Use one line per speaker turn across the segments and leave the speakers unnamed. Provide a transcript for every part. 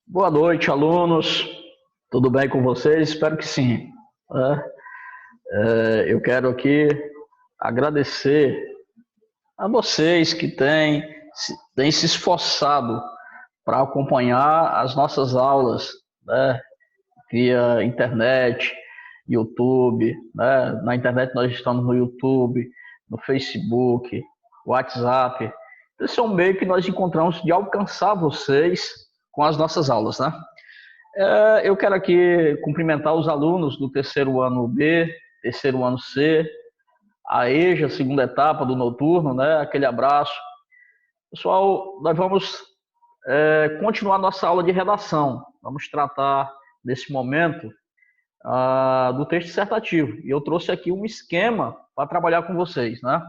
Boa noite, alunos. Tudo bem com vocês? Espero que sim. Eu quero aqui agradecer a vocês que têm se esforçado para acompanhar as nossas aulas, né? Via internet, YouTube, né? Na internet nós estamos no YouTube, no Facebook, WhatsApp. Esse é um meio que nós encontramos de alcançar vocês com as nossas aulas, né? Eu quero aqui cumprimentar os alunos do terceiro ano B, terceiro ano C, a EJA, segunda etapa do noturno, né? Aquele abraço. Pessoal, nós vamos continuar nossa aula de redação. Vamos tratar, nesse momento, do texto dissertativo. E eu trouxe aqui um esquema para trabalhar com vocês, né?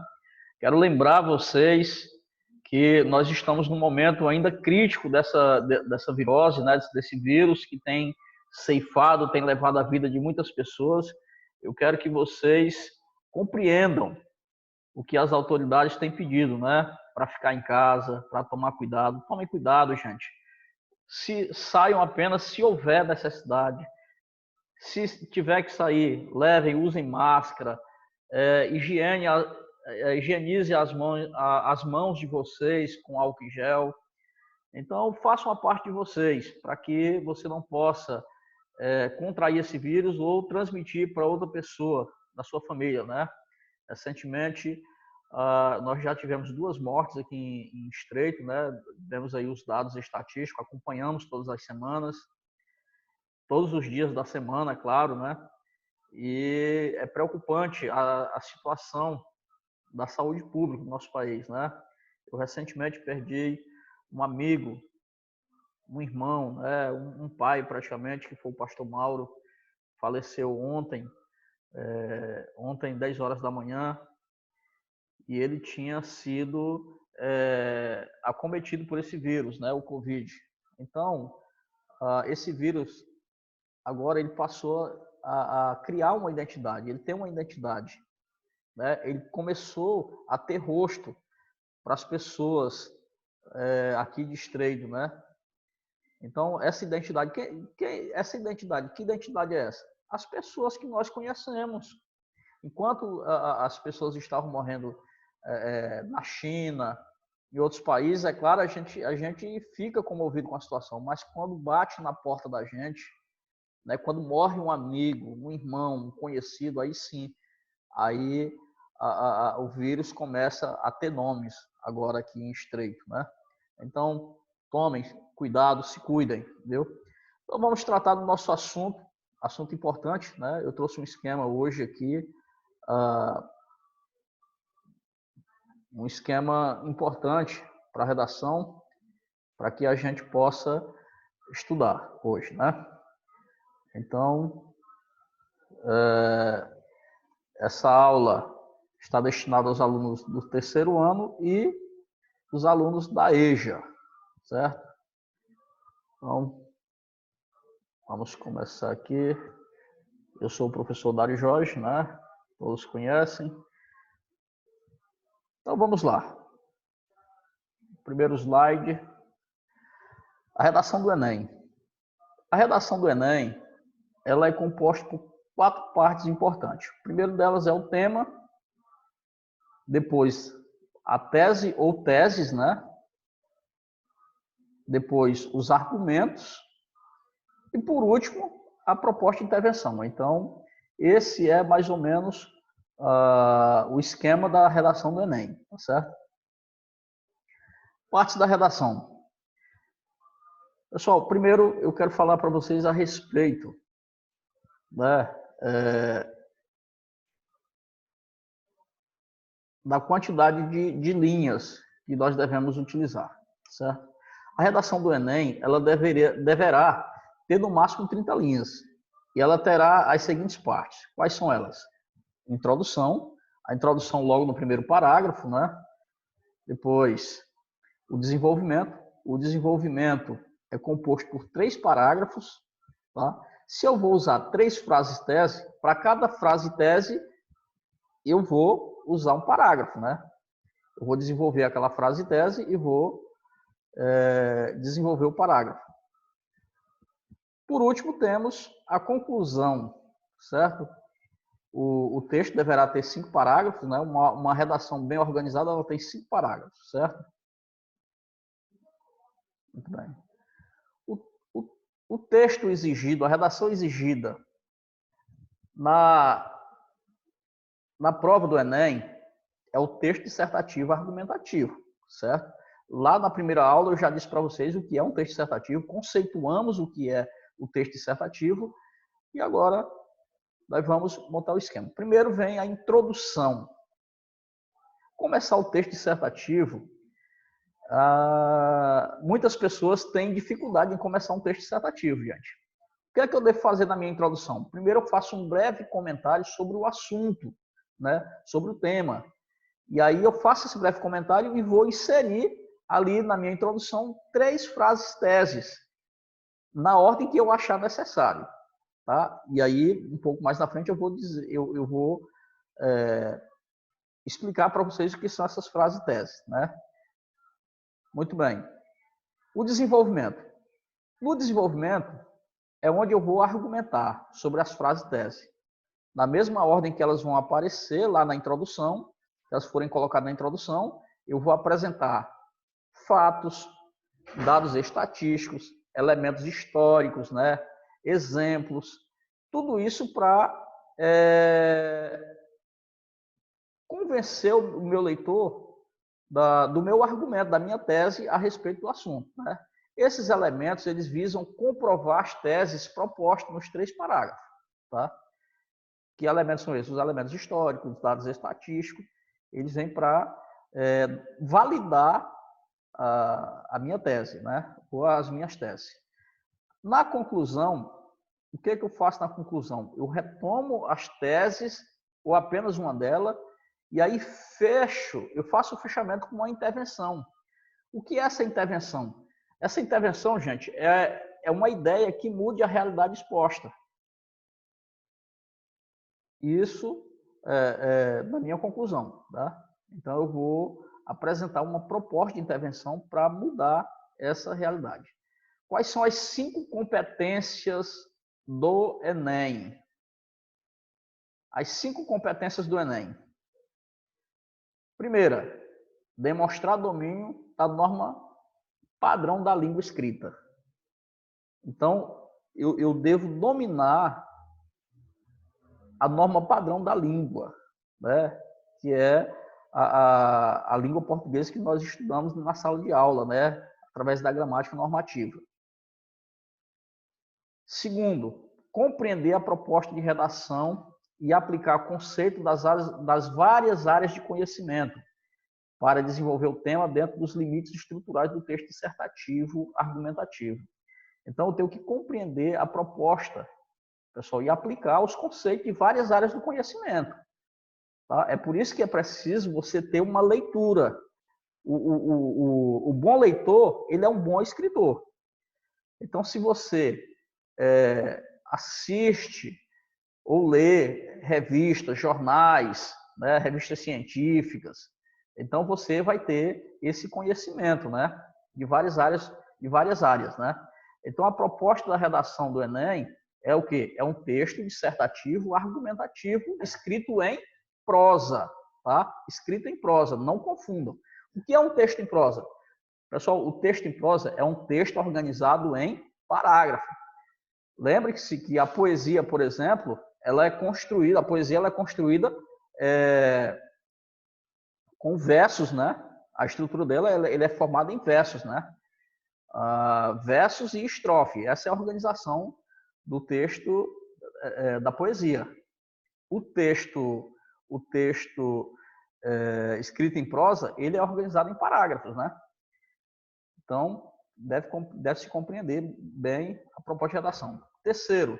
Quero lembrar vocês que nós estamos num momento ainda crítico dessa virose, né, desse vírus que tem ceifado, tem levado a vida de muitas pessoas. Eu quero que vocês compreendam o que as autoridades têm pedido, né, para ficar em casa, para tomar cuidado. Tomem cuidado, gente. Saiam apenas se houver necessidade. Se tiver que sair, levem, usem máscara, higienize as mãos de vocês com álcool em gel. Então, façam a parte de vocês para que você não possa contrair esse vírus ou transmitir para outra pessoa da sua família, né? Recentemente, nós já tivemos 2 mortes aqui em Estreito, né? Vemos aí os dados estatísticos, acompanhamos todas as semanas, todos os dias da semana, claro, né? E é preocupante a situação da saúde pública no nosso país, né? Eu recentemente perdi um amigo, um irmão, né? um pai praticamente, que foi o pastor Mauro, faleceu ontem, 10 horas da manhã, e ele tinha sido acometido por esse vírus, né? O Covid. Então, esse vírus, agora ele passou a criar uma identidade, ele tem uma identidade, né? Ele começou a ter rosto para as pessoas aqui de Estreito, né? Então, essa identidade, que identidade é essa? As pessoas que nós conhecemos. Enquanto as pessoas estavam morrendo na China, em outros países, é claro, a gente fica comovido com a situação, mas quando bate na porta da gente, né, quando morre um amigo, um irmão, um conhecido, aí sim, aí o vírus começa a ter nomes agora aqui em Estreito, né? Então, tomem cuidado, se cuidem, entendeu? Então, vamos tratar do nosso assunto importante, né? Eu trouxe um esquema hoje aqui, um esquema importante para a redação, para que a gente possa estudar hoje, né? Então, essa aula está destinada aos alunos do terceiro ano e dos alunos da EJA, certo? Então, vamos começar aqui. Eu sou o professor Dário Jorge, né? Todos conhecem. Então, vamos lá. Primeiro slide. A redação do Enem. A redação do Enem, ela é composta por 4 partes importantes. O primeiro delas é o tema, depois a tese ou teses, né? Depois os argumentos e, por último, a proposta de intervenção. Então, esse é mais ou menos o esquema da redação do Enem, tá certo? Partes da redação. Pessoal, primeiro eu quero falar para vocês a respeito, né, da quantidade de linhas que nós devemos utilizar, certo? A redação do Enem, ela deverá ter no máximo 30 linhas, e ela terá as seguintes partes. Quais são elas? Introdução, a introdução logo no primeiro parágrafo, né? Depois, o desenvolvimento. O desenvolvimento é composto por 3 parágrafos, tá? Se eu vou usar 3 frases tese, para cada frase tese, eu vou usar um parágrafo, né? Eu vou desenvolver aquela frase tese e vou desenvolver o parágrafo. Por último, temos a conclusão, certo? O texto deverá ter 5 parágrafos, né? Uma redação bem organizada, ela tem 5 parágrafos, certo? Muito bem. O texto exigido, a redação exigida na prova do Enem é o texto dissertativo argumentativo, certo? Lá na primeira aula eu já disse para vocês o que é um texto dissertativo, conceituamos o que é o texto dissertativo e agora nós vamos montar o esquema. Primeiro vem a introdução. Começar o texto dissertativo, muitas pessoas têm dificuldade em começar um texto dissertativo, gente. O que é que eu devo fazer na minha introdução? Primeiro eu faço um breve comentário sobre o assunto, né? Sobre o tema. E aí eu faço esse breve comentário e vou inserir ali na minha introdução 3 frases teses, na ordem que eu achar necessário. Tá? E aí, um pouco mais na frente, eu vou dizer, eu vou explicar para vocês o que são essas frases teses, né? Muito bem. O desenvolvimento. No desenvolvimento é onde eu vou argumentar sobre as frases tese. Na mesma ordem que elas vão aparecer lá na introdução, se elas forem colocadas na introdução, eu vou apresentar fatos, dados estatísticos, elementos históricos, né? Exemplos, tudo isso para convencer o meu leitor do meu argumento, da minha tese a respeito do assunto, né? Esses elementos, eles visam comprovar as teses propostas nos 3 parágrafos, tá? Que elementos são esses? Os elementos históricos, os dados estatísticos, eles vêm para validar a minha tese, né? Ou as minhas teses. Na conclusão, o que eu faço na conclusão? Eu retomo as teses, ou apenas uma delas, e aí eu faço o fechamento com uma intervenção. O que é essa intervenção? Essa intervenção, gente, é uma ideia que mude a realidade exposta. Isso na minha conclusão, tá? Então eu vou apresentar uma proposta de intervenção para mudar essa realidade. Quais são as 5 competências do Enem? As 5 competências do Enem. Primeira, demonstrar domínio da norma padrão da língua escrita. Então, eu devo dominar a norma padrão da língua, né? Que é a língua portuguesa que nós estudamos na sala de aula, né? Através da gramática normativa. Segundo, compreender a proposta de redação e aplicar o conceito das várias áreas de conhecimento para desenvolver o tema dentro dos limites estruturais do texto dissertativo argumentativo. Então, eu tenho que compreender a proposta, pessoal, e aplicar os conceitos de várias áreas do conhecimento. Tá? É por isso que é preciso você ter uma leitura. O bom leitor, ele é um bom escritor. Então, se você assiste ou lê revistas, jornais, né, revistas científicas, então você vai ter esse conhecimento, né, de várias áreas, né? Então, a proposta da redação do Enem é o quê? É um texto dissertativo argumentativo escrito em prosa, tá? Escrito em prosa, não confundam. O que é um texto em prosa? Pessoal, o texto em prosa é um texto organizado em parágrafo. Lembre-se que a poesia, por exemplo, a poesia ela é construída com versos, né? A estrutura dela ele é formada em versos, né? Versos e estrofe. Essa é a organização do texto da poesia. O texto escrito em prosa, ele é organizado em parágrafos, né? Então, deve-se compreender bem a proposta de redação. Terceiro,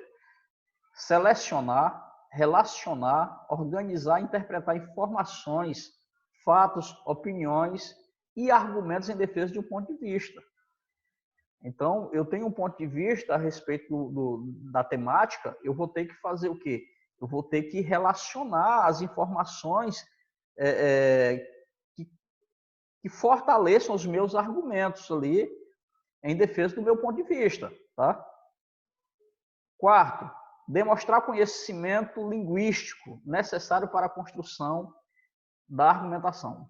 selecionar, relacionar, organizar e interpretar informações, fatos, opiniões e argumentos em defesa de um ponto de vista. Então, eu tenho um ponto de vista a respeito da temática, eu vou ter que fazer o quê? Eu vou ter que relacionar as informações que fortaleçam os meus argumentos ali em defesa do meu ponto de vista, tá? Quarto, demonstrar conhecimento linguístico necessário para a construção da argumentação.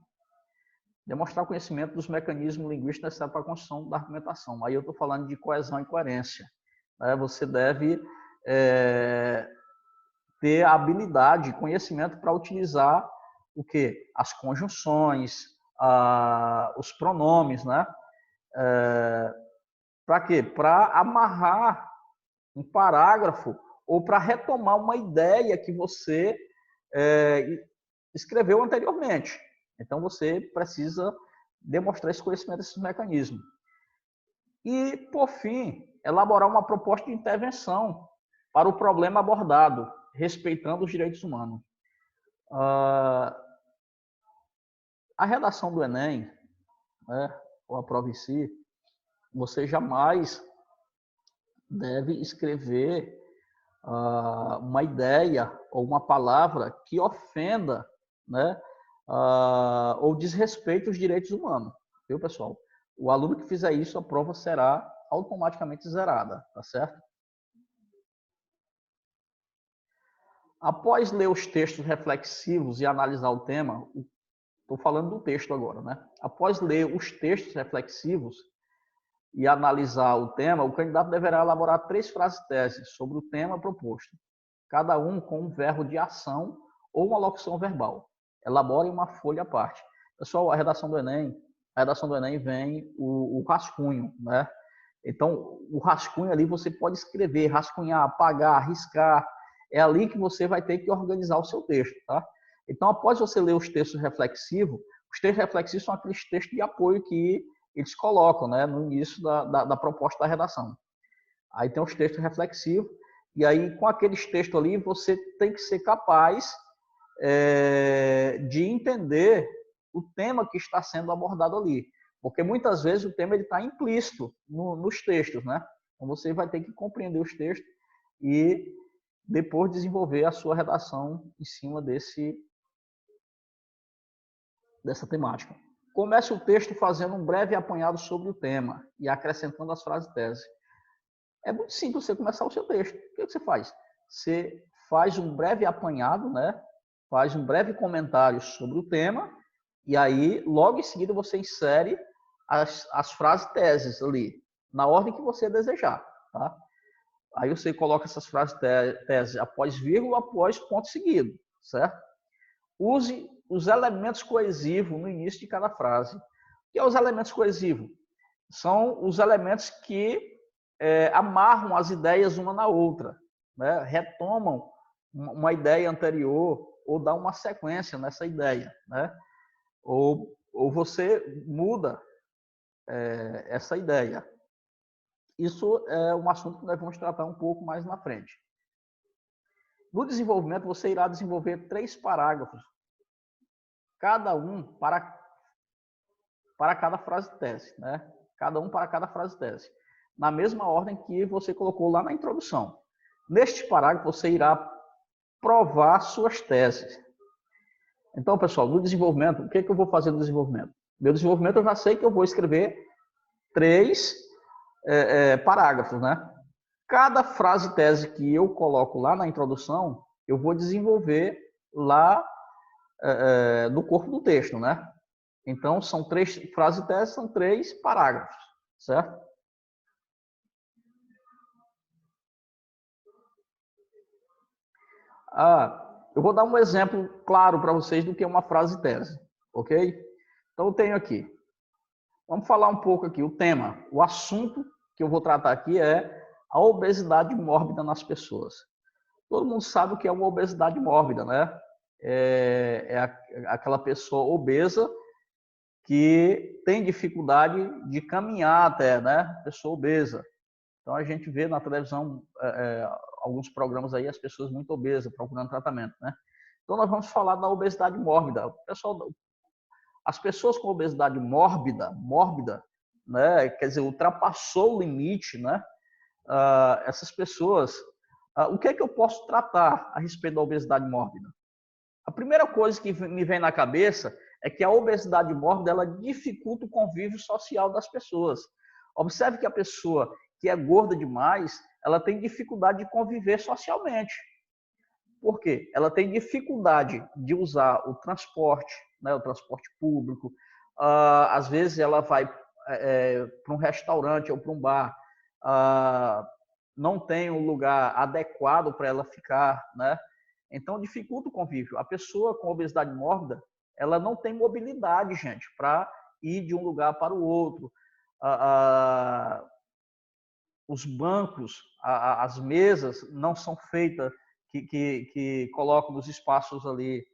Demonstrar conhecimento dos mecanismos linguísticos necessários para a construção da argumentação. Aí eu estou falando de coesão e coerência. Você deve ter habilidade, conhecimento para utilizar o quê? As conjunções, os pronomes, né? Para quê? Para amarrar um parágrafo ou para retomar uma ideia que você escreveu anteriormente. Então, você precisa demonstrar esse conhecimento desses mecanismos. E, por fim, elaborar uma proposta de intervenção para o problema abordado, respeitando os direitos humanos. A redação do Enem, né, ou a prova em si, você jamais deve escrever uma ideia ou uma palavra que ofenda, né, ou desrespeite os direitos humanos. Viu, pessoal? O aluno que fizer isso, a prova será automaticamente zerada, tá certo? Após ler os textos reflexivos e analisar o tema, estou falando do texto agora, né? Após ler os textos reflexivos e analisar o tema, o candidato deverá elaborar 3 frases-tese sobre o tema proposto, cada um com um verbo de ação ou uma locução verbal. Elabore uma folha à parte. Pessoal, a redação do Enem vem o rascunho, né? Então, o rascunho ali você pode escrever, rascunhar, apagar, riscar. É ali que você vai ter que organizar o seu texto, tá? Então, após você ler os textos reflexivos são aqueles textos de apoio que eles colocam, né, no início da proposta da redação. Aí tem os textos reflexivos, e aí com aqueles textos ali você tem que ser capaz de entender o tema que está sendo abordado ali. Porque muitas vezes o tema está implícito nos textos, né? Então você vai ter que compreender os textos e depois desenvolver a sua redação em cima dessa temática. Comece o texto fazendo um breve apanhado sobre o tema e acrescentando as frases tese. É muito simples você começar o seu texto. O que você faz? Você faz um breve apanhado, né? Faz um breve comentário sobre o tema e aí, logo em seguida, você insere as frases teses ali, na ordem que você desejar, tá? Aí você coloca essas frases tese após vírgula, após ponto seguido, certo? Use os elementos coesivos no início de cada frase. O que são os elementos coesivos? São os elementos que amarram as ideias uma na outra, né? Retomam uma ideia anterior ou dá uma sequência nessa ideia, né? Ou você muda essa ideia. Isso é um assunto que nós vamos tratar um pouco mais na frente. No desenvolvimento, você irá desenvolver 3 parágrafos, cada um para cada frase tese, né? Cada um para cada frase tese, na mesma ordem que você colocou lá na introdução. Neste parágrafo, você irá provar suas teses. Então, pessoal, no desenvolvimento, o que eu vou fazer no desenvolvimento? Meu desenvolvimento, eu já sei que eu vou escrever 3 parágrafos, né? Cada frase tese que eu coloco lá na introdução, eu vou desenvolver lá no corpo do texto, né? Então, são 3 frases tese, são 3 parágrafos, certo? Eu vou dar um exemplo claro para vocês do que é uma frase tese, ok? Então, eu tenho aqui. Vamos falar um pouco aqui, o tema, o assunto que eu vou tratar aqui é a obesidade mórbida nas pessoas. Todo mundo sabe o que é uma obesidade mórbida, né? Aquela pessoa obesa que tem dificuldade de caminhar até, né? Pessoa obesa. Então, a gente vê na televisão alguns programas aí, as pessoas muito obesas procurando tratamento, né? Então, nós vamos falar da obesidade mórbida. As pessoas com obesidade mórbida, né? Quer dizer, ultrapassou o limite, né? Essas pessoas, o que é que eu posso tratar a respeito da obesidade mórbida? A primeira coisa que me vem na cabeça é que a obesidade mórbida ela dificulta o convívio social das pessoas. Observe que a pessoa que é gorda demais, ela tem dificuldade de conviver socialmente. Por quê? Ela tem dificuldade de usar o transporte, né, o transporte público. Às vezes ela vai para um restaurante ou para um bar, não tem um lugar adequado para ela ficar, né? Então dificulta o convívio. A pessoa com obesidade mórbida, ela não tem mobilidade, gente, para ir de um lugar para o outro. Os bancos, as mesas não são feitas que colocam nos espaços ali,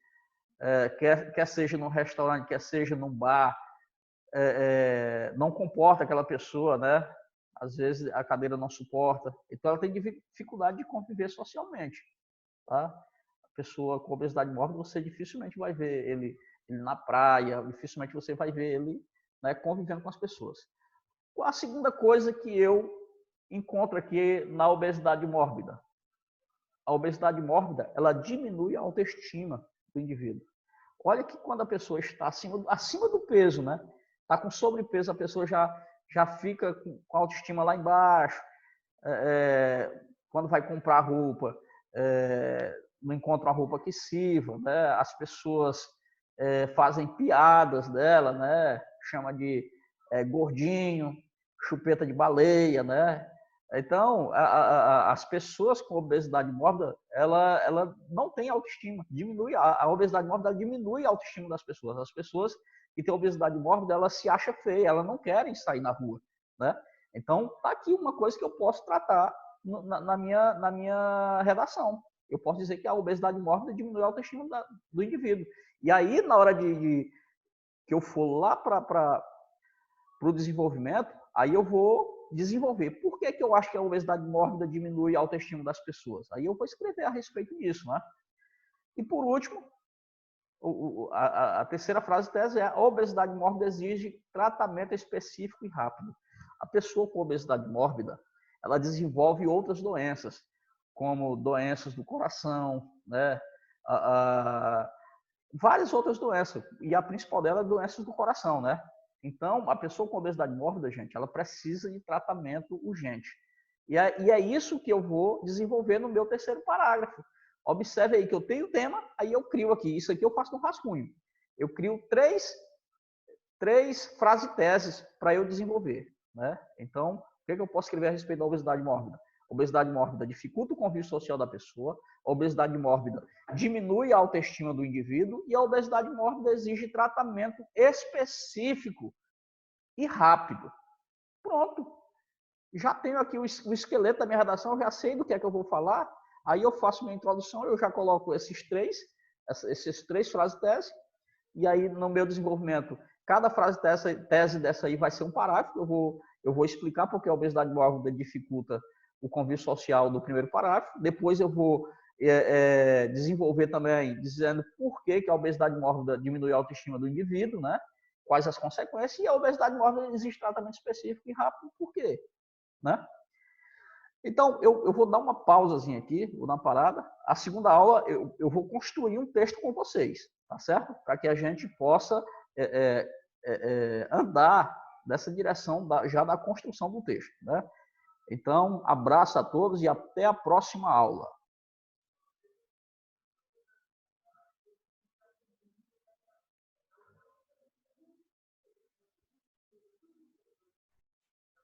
quer seja num restaurante, quer seja num bar, não comporta aquela pessoa, né? Às vezes a cadeira não suporta, então ela tem dificuldade de conviver socialmente, tá? A pessoa com obesidade mórbida, você dificilmente vai ver ele na praia, dificilmente você vai ver ele, né, convivendo com as pessoas. A segunda coisa que eu encontro aqui na obesidade mórbida, a obesidade mórbida, ela diminui a autoestima do indivíduo. Olha que quando a pessoa está acima do peso, né? Está com sobrepeso, a pessoa já fica com a autoestima lá embaixo. Quando vai comprar roupa, não encontra uma roupa que sirva, né? As pessoas fazem piadas dela, né? Chama de gordinho, chupeta de baleia, né? Então, as pessoas com obesidade mórbida, ela não tem autoestima, diminui a obesidade mórbida diminui a autoestima das pessoas. As pessoas que têm obesidade mórbida, elas se acham feias, elas não querem sair na rua, né? Então, tá aqui uma coisa que eu posso tratar na minha redação. Eu posso dizer que a obesidade mórbida diminui a autoestima do indivíduo. E aí, na hora que eu for lá para o desenvolvimento, aí eu vou desenvolver. Por que eu acho que a obesidade mórbida diminui a autoestima das pessoas? Aí eu vou escrever a respeito disso, né? E por último, a terceira frase tese é: a obesidade mórbida exige tratamento específico e rápido. A pessoa com obesidade mórbida, ela desenvolve outras doenças, como doenças do coração, né? Várias outras doenças, e a principal delas é doenças do coração, né? Então, a pessoa com obesidade mórbida, gente, ela precisa de tratamento urgente. E é isso que eu vou desenvolver no meu terceiro parágrafo. Observe aí que eu tenho o tema, aí eu crio aqui. Isso aqui eu faço no rascunho. Eu crio três frase-teses para eu desenvolver, né? Então, o que eu posso escrever a respeito da obesidade mórbida? A obesidade mórbida dificulta o convívio social da pessoa, a obesidade mórbida diminui a autoestima do indivíduo e a obesidade mórbida exige tratamento específico e rápido. Pronto. Já tenho aqui o esqueleto da minha redação, eu já sei do que é que eu vou falar, aí eu faço minha introdução, eu já coloco essas três frases-tese, e aí no meu desenvolvimento, cada frase-tese dessa aí vai ser um parágrafo, eu vou explicar porque a obesidade mórbida dificulta o convívio social do primeiro parágrafo, depois eu vou desenvolver também dizendo por que a obesidade mórbida diminui a autoestima do indivíduo, né? Quais as consequências, e a obesidade mórbida exige tratamento específico e rápido, por quê? Né? Então, eu vou dar uma pausazinha aqui, vou dar uma parada. A segunda aula, eu vou construir um texto com vocês, tá certo? Para que a gente possa andar nessa direção já da construção do texto, né? Então, abraço a todos e até a próxima aula.